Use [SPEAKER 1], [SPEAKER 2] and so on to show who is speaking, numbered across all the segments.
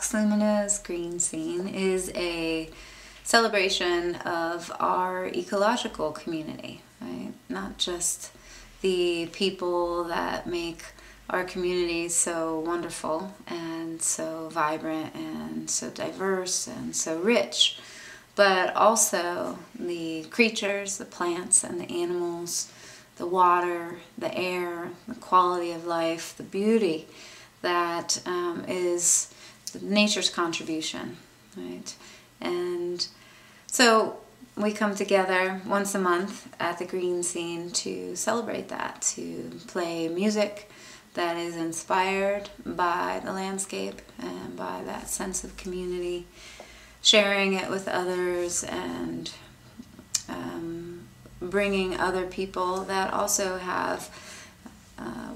[SPEAKER 1] Vox Lumina's GreenScene is a celebration of our ecological community, right? Not just the people that make our community so wonderful and so vibrant and so diverse and so rich, but also the creatures, the plants and the animals, the water, the air, the quality of life, the beauty that is nature's contribution, right? And so we come together once a month at the GreenScene to celebrate that, to play music that is inspired by the landscape and by that sense of community, sharing it with others and bringing other people that also have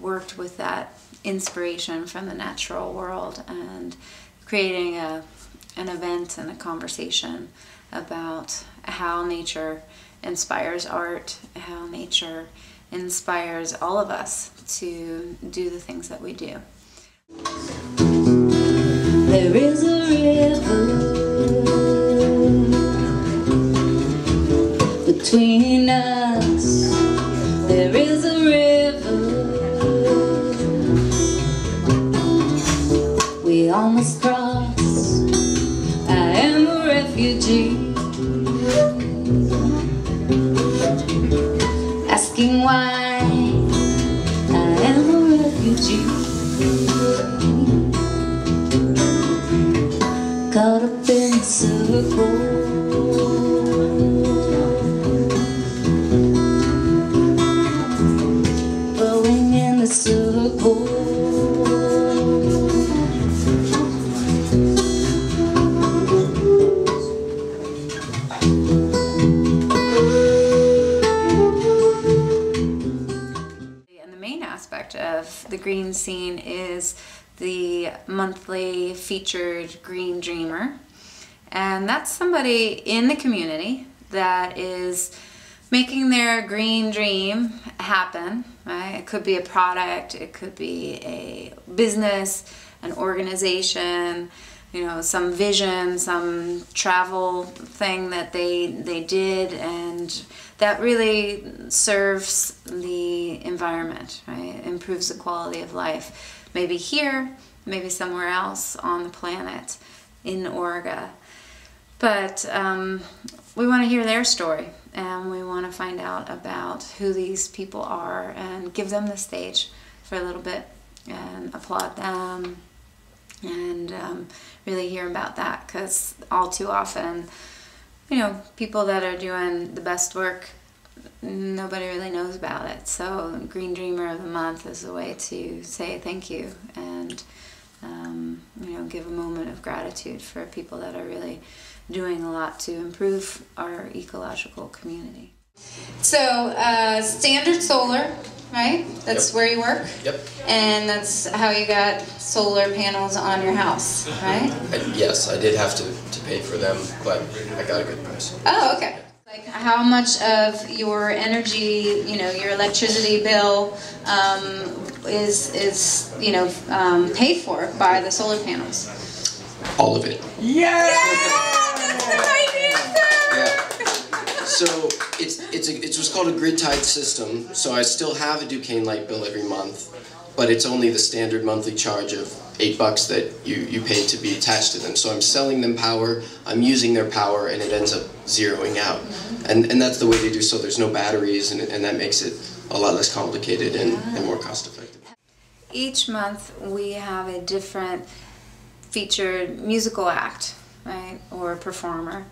[SPEAKER 1] worked with that inspiration from the natural world and creating an event and a conversation about how nature inspires art, how nature inspires all of us to do the things that we do.
[SPEAKER 2] There is a river between us. There is a river we all must cross. I am a refugee, asking why I am a refugee, caught up in a circle, rolling in a circle.
[SPEAKER 1] Of the GreenScene is the monthly featured Green Dreamer, and that's somebody in the community that is making their green dream happen, right? It could be a product, it could be a business, an organization, you know, some vision, some travel thing that they did, and that really serves the environment, right? Improves the quality of life. Maybe here, maybe somewhere else on the planet, in Oregon. But we want to hear their story, and we want to find out about who these people are and give them the stage for a little bit and applaud them and really hear about that, because all too often, you know, people that are doing the best work, nobody really knows about it. So Green Dreamer of the Month is a way to say thank you and you know, give a moment of gratitude for people that are really doing a lot to improve our ecological community. So Standard Solar, right? That's where you work?
[SPEAKER 3] Yep.
[SPEAKER 1] And that's how you got solar panels on your house, right?
[SPEAKER 3] Yes, I did have to pay for them, but I got a good price.
[SPEAKER 1] Oh, okay. Like how much of your energy, you know, your electricity bill is you know, paid for by the solar panels?
[SPEAKER 3] All of it.
[SPEAKER 1] Yeah! That's the right answer!
[SPEAKER 3] Yeah. So it's what's called a grid-tied system. So I still have a Duquesne light bill every month, but it's only the standard monthly charge of $8 that you pay to be attached to them. So I'm selling them power, I'm using their power, and it ends up zeroing out. And that's the way they do, so there's no batteries, and that makes it a lot less complicated and more cost effective.
[SPEAKER 1] Each month we have a different featured musical act, right, or performer.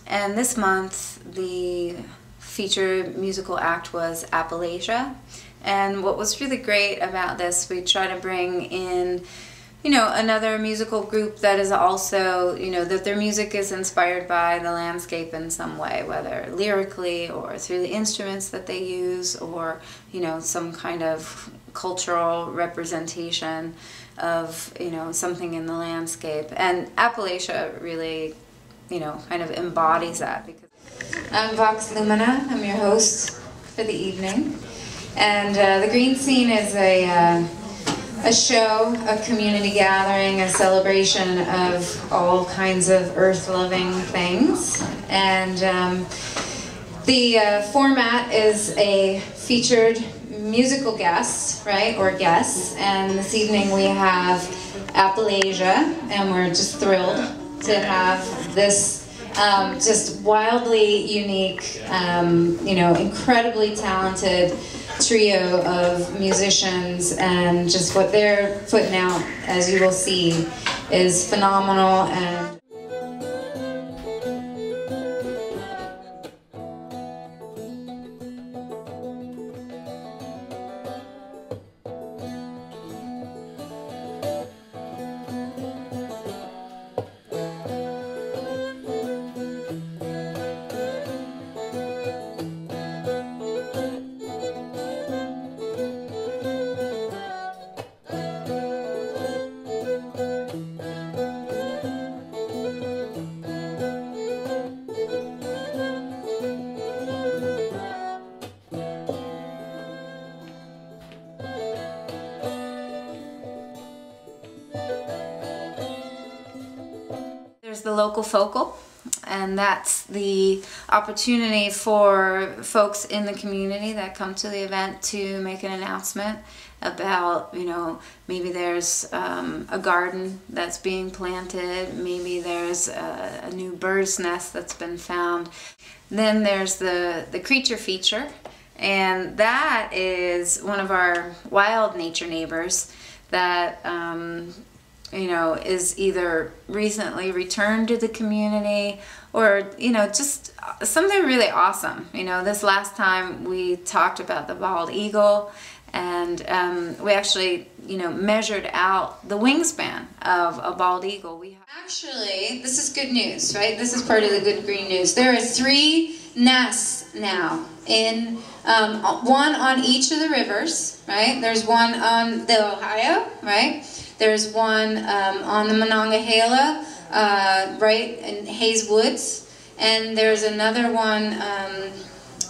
[SPEAKER 1] And this month the featured musical act was AppalAsia. And what was really great about this, we try to bring in, you know, another musical group that is also, you know, that their music is inspired by the landscape in some way, whether lyrically or through the instruments that they use, or, you know, some kind of cultural representation of, you know, something in the landscape. And AppalAsia really, you know, kind of embodies that. Because I'm Vox Lumina, I'm your host for the evening. And the GreenScene is a a show, a community gathering, a celebration of all kinds of earth-loving things. And the format is a featured musical guest, right, or guests. And this evening we have AppalAsia, and we're just thrilled to have this just wildly unique, you know, incredibly talented trio of musicians, and just what they're putting out, as you will see, is phenomenal. And there's the local focal, and that's the opportunity for folks in the community that come to the event to make an announcement about, you know, maybe there's a garden that's being planted, maybe there's a new bird's nest that's been found. Then there's the creature feature, and that is one of our wild nature neighbors that you know, is either recently returned to the community or, you know, just something really awesome. You know, this last time we talked about the bald eagle, and we actually, you know, measured out the wingspan of a bald eagle. Actually, this is good news, right? This is part of the good green news. There are 3 nests now in one on each of the rivers, right? There's one on the Ohio, right? There's one on the Monongahela, right in Hayes Woods, and there's another one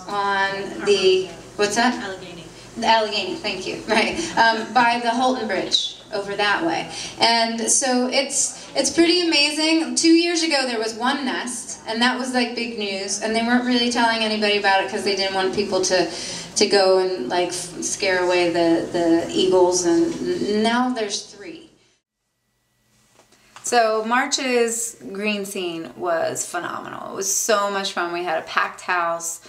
[SPEAKER 1] on the, what's that?
[SPEAKER 4] Allegheny.
[SPEAKER 1] The Allegheny, thank you, right, by the Holton Bridge over that way. And so it's pretty amazing. 2 years ago there was 1 nest, and that was like big news, and they weren't really telling anybody about it because they didn't want people to go and like scare away the eagles, and now there's 3. So March's GreenScene was phenomenal. It was so much fun. We had a packed house.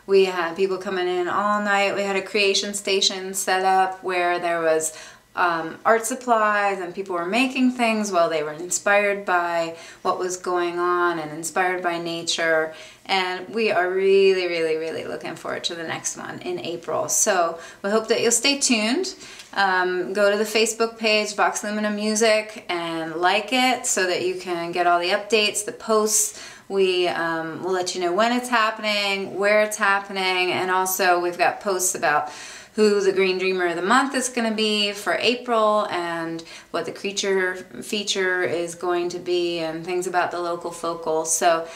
[SPEAKER 1] We had people coming in all night. We had a creation station set up where there was art supplies, and people were making things while they were inspired by what was going on and inspired by nature. And we are really, really, really looking forward to the next one in April. So we hope that you'll stay tuned. Go to the Facebook page, Vox Lumina Music, and like it so that you can get all the updates, the posts. We will let you know when it's happening, where it's happening, and also we've got posts about who the Green Dreamer of the Month is going to be for April, and what the creature feature is going to be, and things about the local focal. So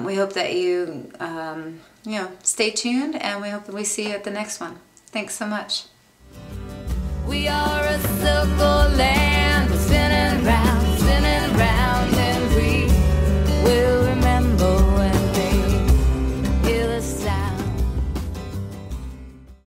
[SPEAKER 1] we hope that you, you know, stay tuned, and we hope that we see you at the next one. Thanks so much.
[SPEAKER 2] We are a circle land spinning round.